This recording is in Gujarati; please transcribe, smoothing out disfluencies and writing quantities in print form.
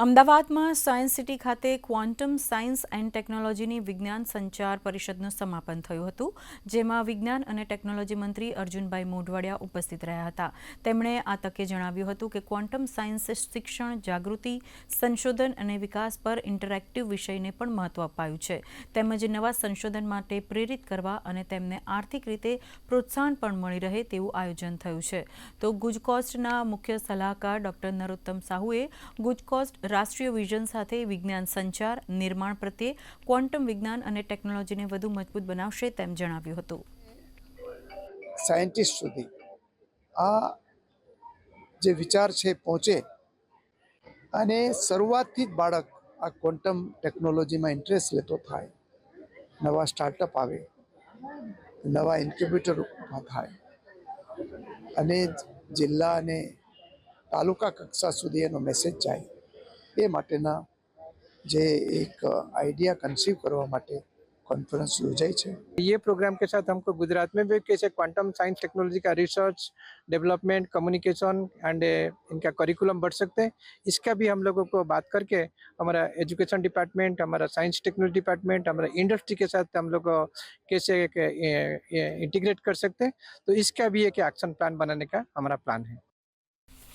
અમદાવાદમાં સાયન્સ સિટી ખાતે ક્વોન્ટમ સાયન્સ એન્ડ ટેકનોલોજીની વિજ્ઞાન સંચાર પરિષદનું સમાપન થયું હતું, જેમાં વિજ્ઞાન અને ટેકનોલોજી મંત્રી અર્જુનભાઈ મોઢવાડિયા ઉપસ્થિત રહ્યા હતા. તેમણે આ તકે જણાવ્યું હતું કે ક્વોન્ટમ સાયન્સ શિક્ષણ, જાગૃતિ, સંશોધન અને વિકાસ પર ઇન્ટરેક્ટિવ વિષયને પણ મહત્વ અપાયું છે, તેમજ નવા સંશોધન માટે પ્રેરિત કરવા અને તેમને આર્થિક રીતે પ્રોત્સાહન પણ મળી રહે તેવું આયોજન થયું છે. તો ગુજકોસ્ટના મુખ્ય સલાહકાર ડોક્ટર નરોત્તમ સાહુએ ગુજકોસ્ટ રાષ્ટ્રીય વિઝન સાથે વિજ્ઞાન સંચાર, નિર્માણ પ્રત્યે ક્વોન્ટમ વિજ્ઞાન અને ટેકનોલોજીને વધુ મજબૂત બનાવશે તેમ જણાવ્યું હતું. સાયન્ટિસ્ટ સુધી આ જે વિચાર છે પહોંચે અને શરૂઆતથી જ બાળક આ ક્વોન્ટમ ટેકનોલોજીમાં ઇન્ટરેસ્ટ લેતો થાય, નવા સ્ટાર્ટઅપ આવે, નવા ઇન્ક્યુબેટર ઊભા થાય અને જિલ્લા અને તાલુકા કક્ષા સુધી એનો મેસેજ જાય, એ માટેના જે એક આइडिया कंसीव करवा माटे कॉन्फ्रेंस योजाई है। ये प्रोग्राम के साथ हमको गुजरात में भी कैसे क्वांटम साइंस टेक्नोलॉजी का रिसर्च, डेवलपमेंट, कम्युनिकेशन एंड इनका करिकुलम बढ़ सकते हैं, इसका भी हम लोगों को बात करके हमारा एजुकेशन डिपार्टमेंट, हमारा साइंस टेक्नोलॉजी डिपार्टमेंट, हमारा इंडस्ट्री के साथ हम लोग कैसे इंटीग्रेट कर सकते हैं, तो इसका भी एक एक्शन प्लान बनाने का हमारा प्लान है।